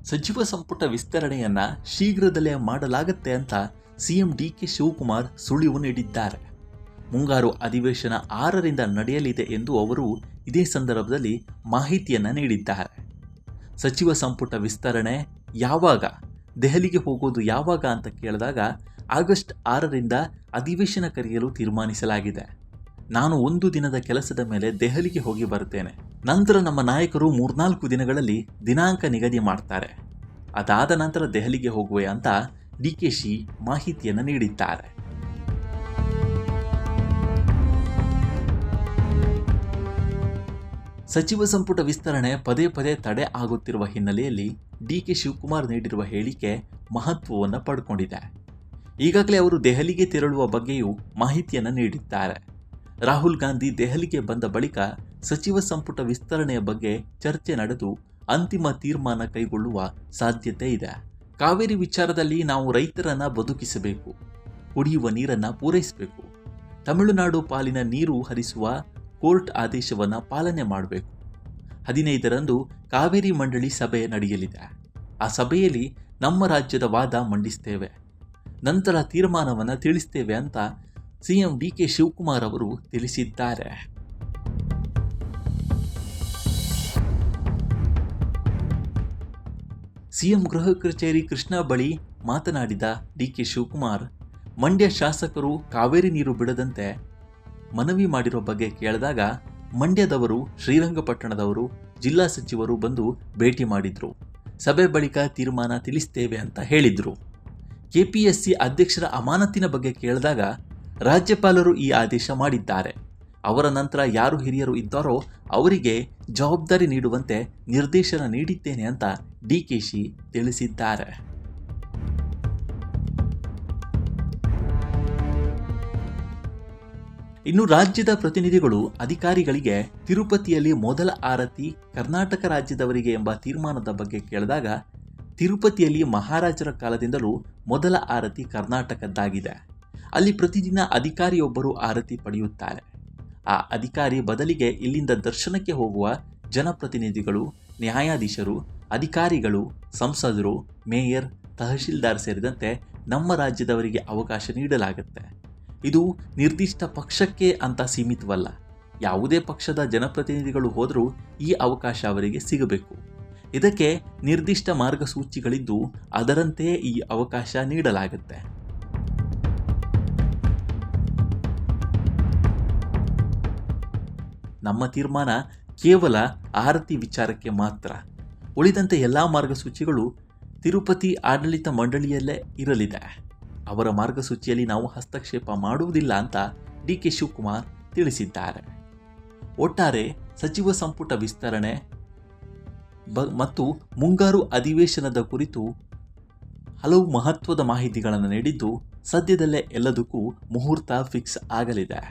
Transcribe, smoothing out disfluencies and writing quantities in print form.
ಸಚಿವ ಸಂಪುಟ ವಿಸ್ತರಣೆಯನ್ನ ಶೀಘ್ರದಲ್ಲೇ ಮಾಡಲಾಗುತ್ತೆ ಅಂತ ಸಿಎಂ ಡಿಕೆ ಶಿವಕುಮಾರ್ ಸುಳಿವು ನೀಡಿದ್ದಾರೆ. ಮುಂಗಾರು ಅಧಿವೇಶನ 6ರಿಂದ ನಡೆಯಲಿದೆ ಎಂದು ಅವರು ಇದೇ ಸಂದರ್ಭದಲ್ಲಿ ಮಾಹಿತಿಯನ್ನ ನೀಡಿದ್ದಾರೆ. ಸಚಿವ ಸಂಪುಟ ವಿಸ್ತರಣೆ ಯಾವಾಗ, ದೆಹಲಿಗೆ ಹೋಗೋದು ಯಾವಾಗ ಅಂತ ಕೇಳಿದಾಗ ಆಗಸ್ಟ್ 6ರಿಂದ ಅಧಿವೇಶನ ಕರೆಯಲು ತೀರ್ಮಾನಿಸಲಾಗಿದೆ. ನಾನು 1 ದಿನದ ಕೆಲಸದ ಮೇಲೆ ದೆಹಲಿಗೆ ಹೋಗಿ ಬರ್ತೇನೆ. ನಂತರ ನಮ್ಮ ನಾಯಕರು 3-4 ದಿನಗಳಲ್ಲಿ ದಿನಾಂಕ ನಿಗದಿ ಮಾಡ್ತಾರೆ. ಅದಾದ ನಂತರ ದೆಹಲಿಗೆ ಹೋಗುವೆ ಅಂತ ಡಿಕೆಶಿ ಮಾಹಿತಿಯನ್ನು ನೀಡಿದ್ದಾರೆ. ಸಚಿವ ಸಂಪುಟ ವಿಸ್ತರಣೆ ಪದೇ ಪದೇ ತಡೆ ಆಗುತ್ತಿರುವ ಹಿನ್ನೆಲೆಯಲ್ಲಿ ಡಿಕೆ ಶಿವಕುಮಾರ್ ನೀಡಿರುವ ಹೇಳಿಕೆ ಮಹತ್ವವನ್ನು ಪಡ್ಕೊಂಡಿದೆ. ಈಗಾಗಲೇ ಅವರು ದೆಹಲಿಗೆ ತೆರಳುವ ಬಗ್ಗೆಯೂ ಮಾಹಿತಿಯನ್ನು ನೀಡಿದ್ದಾರೆ. ರಾಹುಲ್ ಗಾಂಧಿ ದೆಹಲಿಗೆ ಬಂದ ಬಳಿಕ ಸಚಿವ ಸಂಪುಟ ವಿಸ್ತರಣೆಯ ಬಗ್ಗೆ ಚರ್ಚೆ ನಡೆದು ಅಂತಿಮ ತೀರ್ಮಾನ ಕೈಗೊಳ್ಳುವ ಸಾಧ್ಯತೆ ಇದೆ. ಕಾವೇರಿ ವಿಚಾರದಲ್ಲಿ ನಾವು ರೈತರನ್ನ ಬದುಕಿಸಬೇಕು, ಕುಡಿಯುವ ನೀರನ್ನು ಪೂರೈಸಬೇಕು, ತಮಿಳುನಾಡು ಪಾಲಿನ ನೀರು ಹರಿಸುವ ಕೋರ್ಟ್ ಆದೇಶವನ್ನು ಪಾಲನೆ ಮಾಡಬೇಕು. 15ರಂದು ಕಾವೇರಿ ಮಂಡಳಿ ಸಭೆ ನಡೆಯಲಿದೆ. ಆ ಸಭೆಯಲ್ಲಿ ನಮ್ಮ ರಾಜ್ಯದ ವಾದ ಮಂಡಿಸ್ತೇವೆ, ನಂತರ ತೀರ್ಮಾನವನ್ನು ತಿಳಿಸ್ತೇವೆ ಅಂತ ಸಿಎಂ ಡಿಕೆ ಶಿವಕುಮಾರ್ ಅವರು ತಿಳಿಸಿದ್ದಾರೆ. ಸಿಎಂ ಗೃಹ ಕಚೇರಿ ಕೃಷ್ಣ ಬಳಿ ಮಾತನಾಡಿದ ಡಿಕೆ ಶಿವಕುಮಾರ್, ಮಂಡ್ಯ ಶಾಸಕರು ಕಾವೇರಿ ನೀರು ಬಿಡದಂತೆ ಮನವಿ ಮಾಡಿರೋ ಬಗ್ಗೆ ಕೇಳಿದಾಗ ಮಂಡ್ಯದವರು, ಶ್ರೀರಂಗಪಟ್ಟಣದವರು, ಜಿಲ್ಲಾ ಸಚಿವರು ಬಂದು ಭೇಟಿ ಮಾಡಿದ್ರು. ಸಭೆ ಬಳಿಕ ತೀರ್ಮಾನ ತಿಳಿಸ್ತೇವೆ ಅಂತ ಹೇಳಿದ್ರು. ಕೆಪಿಎಸ್ಸಿ ಅಧ್ಯಕ್ಷರ ಅಮಾನತಿನ ಬಗ್ಗೆ ಕೇಳಿದಾಗ ರಾಜ್ಯಪಾಲರು ಈ ಆದೇಶ ಮಾಡಿದ್ದಾರೆ. ಅವರ ನಂತರ ಯಾರು ಹಿರಿಯರು ಇದ್ದಾರೋ ಅವರಿಗೆ ಜವಾಬ್ದಾರಿ ನೀಡುವಂತೆ ನಿರ್ದೇಶನ ನೀಡಿದ್ದೇನೆ ಅಂತ ಡಿಕೆಶಿ ತಿಳಿಸಿದ್ದಾರೆ. ಇನ್ನು ರಾಜ್ಯದ ಪ್ರತಿನಿಧಿಗಳು ಅಧಿಕಾರಿಗಳಿಗೆ ತಿರುಪತಿಯಲ್ಲಿ ಮೊದಲ ಆರತಿ ಕರ್ನಾಟಕ ರಾಜ್ಯದವರಿಗೆ ಎಂಬ ತೀರ್ಮಾನದ ಬಗ್ಗೆ ಕೇಳಿದಾಗ ತಿರುಪತಿಯಲ್ಲಿ ಮಹಾರಾಜರ ಕಾಲದಿಂದಲೂ ಮೊದಲ ಆರತಿ ಕರ್ನಾಟಕದ್ದಾಗಿದೆ. ಅಲ್ಲಿ ಪ್ರತಿದಿನ ಅಧಿಕಾರಿಯೊಬ್ಬರು ಆರತಿ ಪಡೆಯುತ್ತಾರೆ. ಆ ಅಧಿಕಾರಿ ಬದಲಿಗೆ ಇಲ್ಲಿಂದ ದರ್ಶನಕ್ಕೆ ಹೋಗುವ ಜನಪ್ರತಿನಿಧಿಗಳು, ನ್ಯಾಯಾಧೀಶರು, ಅಧಿಕಾರಿಗಳು, ಸಂಸದರು, ಮೇಯರ್, ತಹಶೀಲ್ದಾರ್ ಸೇರಿದಂತೆ ನಮ್ಮ ರಾಜ್ಯದವರಿಗೆ ಅವಕಾಶ ನೀಡಲಾಗುತ್ತೆ. ಇದು ನಿರ್ದಿಷ್ಟ ಪಕ್ಷಕ್ಕೆ ಅಂತ ಸೀಮಿತವಲ್ಲ. ಯಾವುದೇ ಪಕ್ಷದ ಜನಪ್ರತಿನಿಧಿಗಳು ಹೋದರೂ ಈ ಅವಕಾಶ ಅವರಿಗೆ ಸಿಗಬೇಕು. ಇದಕ್ಕೆ ನಿರ್ದಿಷ್ಟ ಮಾರ್ಗಸೂಚಿಗಳಿದ್ದು ಅದರಂತೆಯೇ ಈ ಅವಕಾಶ ನೀಡಲಾಗುತ್ತೆ. ನಮ್ಮ ತೀರ್ಮಾನ ಕೇವಲ ಆರತಿ ವಿಚಾರಕ್ಕೆ ಮಾತ್ರ. ಉಳಿದಂತೆ ಎಲ್ಲ ಮಾರ್ಗಸೂಚಿಗಳು ತಿರುಪತಿ ಆಡಳಿತ ಮಂಡಳಿಯಲ್ಲೇ ಇರಲಿದೆ. ಅವರ ಮಾರ್ಗಸೂಚಿಯಲ್ಲಿ ನಾವು ಹಸ್ತಕ್ಷೇಪ ಮಾಡುವುದಿಲ್ಲ ಅಂತ ಡಿಕೆ ಶಿವಕುಮಾರ್ ತಿಳಿಸಿದ್ದಾರೆ. ಒಟ್ಟಾರೆ ಸಚಿವ ಸಂಪುಟ ವಿಸ್ತರಣೆ ಮತ್ತು ಮುಂಗಾರು ಅಧಿವೇಶನದ ಕುರಿತು ಹಲವು ಮಹತ್ವದ ಮಾಹಿತಿಗಳನ್ನು ನೀಡಿದ್ದು ಸದ್ಯದಲ್ಲೇ ಎಲ್ಲದಕ್ಕೂ ಮುಹೂರ್ತ ಫಿಕ್ಸ್ ಆಗಲಿದೆ.